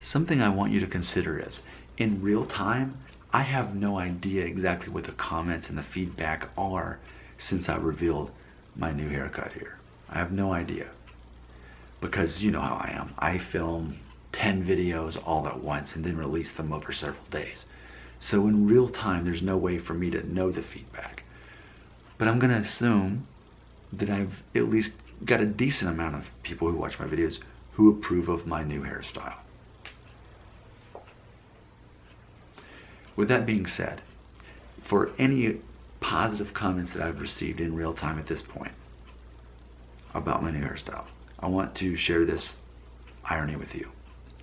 something I want you to consider is, in real time, I have no idea exactly what the comments and the feedback are since I revealed my new haircut here. I have no idea. Because you know how I am. I film 10 videos all at once and then release them over several days. So in real time, there's no way for me to know the feedback. But I'm gonna assume that I've at least got a decent amount of people who watch my videos who approve of my new hairstyle. With that being said, for any positive comments that I've received in real time at this point about my new hairstyle, I want to share this irony with you.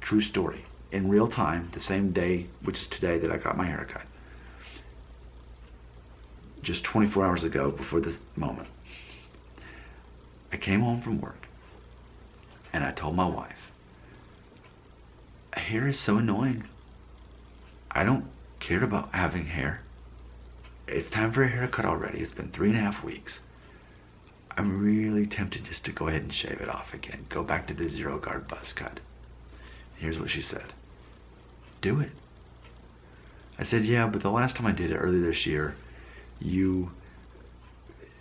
True story. In real time, the same day, which is today, that I got my haircut, just 24 hours ago before this moment, I came home from work and I told my wife, hair is so annoying. I don't care about having hair. It's time for a haircut already. It's been 3.5 weeks. I'm really tempted just to go ahead and shave it off again. Go back to the zero guard buzz cut. Here's what she said. Do it. I said, yeah, but the last time I did it earlier this year,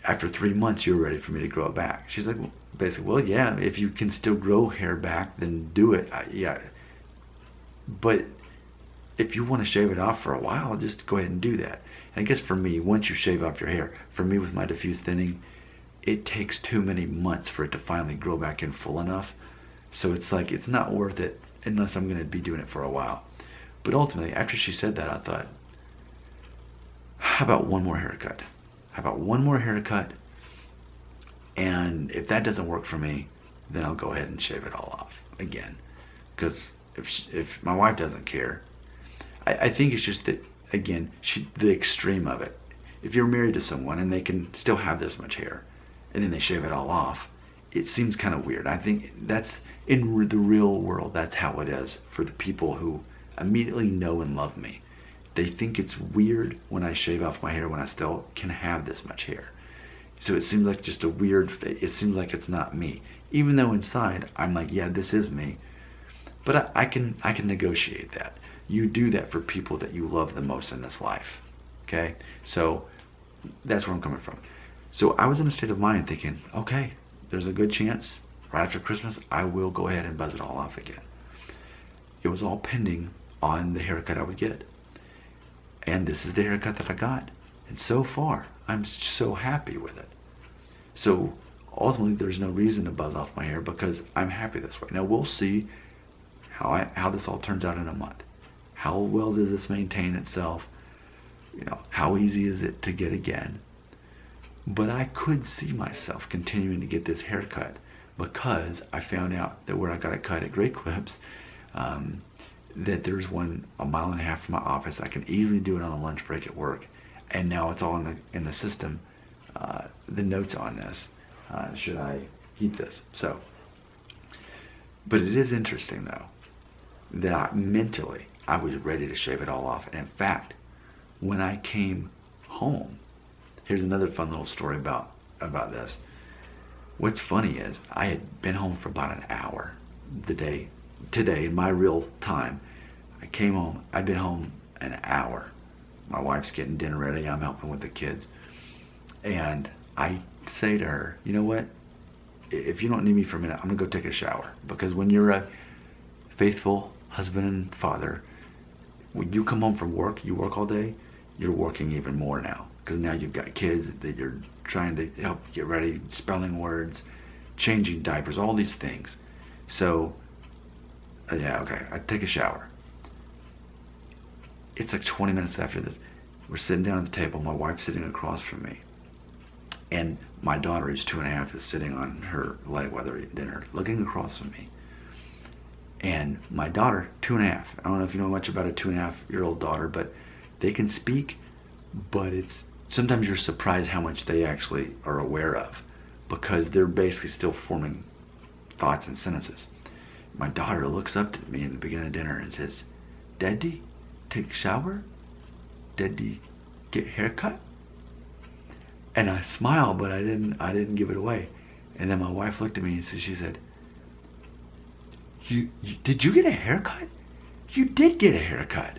after 3 months, you were ready for me to grow it back. She's like, well, basically, well, yeah, if you can still grow hair back, then do it. Yeah. But if you want to shave it off for a while, just go ahead and do that. And I guess for me, once you shave off your hair, for me with my diffuse thinning, it takes too many months for it to finally grow back in full enough. So it's like, it's not worth it unless I'm going to be doing it for a while. But ultimately, after she said that, I thought, how about one more haircut? How about one more haircut? And if that doesn't work for me, then I'll go ahead and shave it all off again. Because if my wife doesn't care, I think it's just that, again, the extreme of it. If you're married to someone and they can still have this much hair, and then they shave it all off, it seems kind of weird. I think that's, in the real world, that's how it is for the people who immediately know and love me. They think it's weird when I shave off my hair when I still can have this much hair. So it seems like just a weird, it seems like it's not me. Even though inside, I'm like, yeah, this is me. But I can negotiate that. You do that for people that you love the most in this life, okay? So that's where I'm coming from. So I was in a state of mind thinking, okay, there's a good chance right after Christmas, I will go ahead and buzz it all off again. It was all pending on the haircut I would get. And this is the haircut that I got. And so far, I'm so happy with it. So ultimately, there's no reason to buzz off my hair because I'm happy this way. Now we'll see how this all turns out in a month. How well does this maintain itself? You know, how easy is it to get again? But I could see myself continuing to get this haircut because I found out that where I got it cut at Great Clips, that there's one 1.5 miles from my office. I can easily do it on a lunch break at work, and now it's all in the system. The notes on this, should I keep this? So, but it is interesting though that mentally I was ready to shave it all off. And in fact, when I came home, here's another fun little story about this. What's funny is I had been home for about an hour today in my real time. I came home, I'd been home an hour. My wife's getting dinner ready, I'm helping with the kids. And I say to her, you know what? If you don't need me for a minute, I'm gonna go take a shower. Because when you're a faithful husband and father, when you come home from work, you work all day, you're working even more now. Because now you've got kids that you're trying to help get ready, spelling words, changing diapers, all these things. So, yeah, okay, I take a shower. It's like 20 minutes after this. We're sitting down at the table, my wife's sitting across from me. And my daughter, who's 2.5, is sitting on her leg while they're eating dinner, looking across from me. And my daughter, 2.5, I don't know if you know much about a 2.5-year-old daughter, but they can speak, but it's sometimes you're surprised how much they actually are aware of because they're basically still forming thoughts and sentences. My daughter looks up to me in the beginning of dinner and says, "Daddy, take shower? Daddy, get haircut?" And I smiled, but I didn't give it away. And then my wife looked at me and she said, did you get a haircut? you did get a haircut.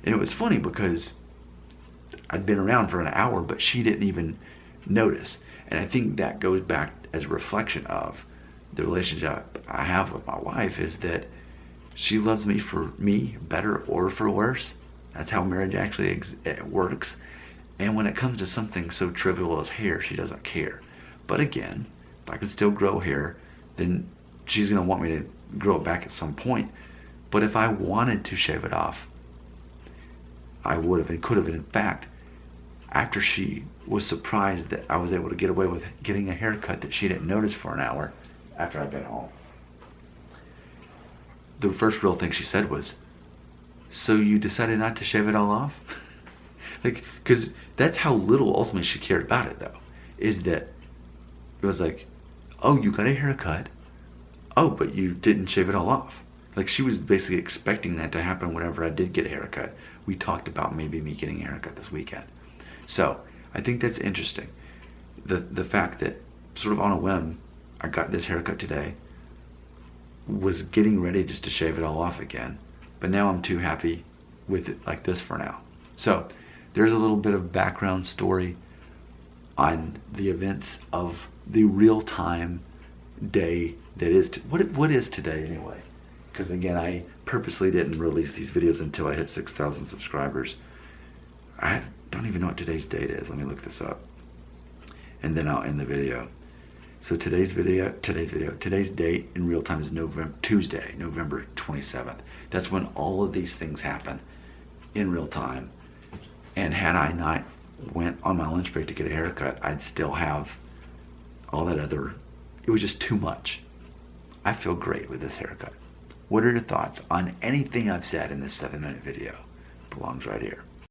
And it was funny because I'd been around for an hour, but she didn't even notice. And I think that goes back as a reflection of the relationship I have with my wife, is that she loves me for me, better or for worse. That's how marriage actually works. And when it comes to something so trivial as hair, she doesn't care. But again, if I can still grow hair, then she's going to want me to grow it back at some point. But if I wanted to shave it off, I would have and could have. And in fact, after she was surprised that I was able to get away with getting a haircut that she didn't notice for an hour after I'd been home, the first real thing she said was, "So you decided not to shave it all off?" Like, because that's how little ultimately she cared about it, though, is that it was like, "Oh, you got a haircut. Oh, but you didn't shave it all off." Like, she was basically expecting that to happen whenever I did get a haircut. We talked about maybe me getting a haircut this weekend. So I think that's interesting. The fact that sort of on a whim, I got this haircut today, was getting ready just to shave it all off again. But now I'm too happy with it like this for now. So there's a little bit of background story on the events of the real-time day that is, what is today anyway? Because again, I purposely didn't release these videos until I hit 6,000 subscribers. I don't even know what today's date is. Let me look this up. And then I'll end the video. So today's date in real time is Tuesday, November 27th. That's when all of these things happen in real time. And had I not went on my lunch break to get a haircut, I'd still have all that other, it was just too much. I feel great with this haircut. What are your thoughts on anything I've said in this 7-minute video? Belongs right here.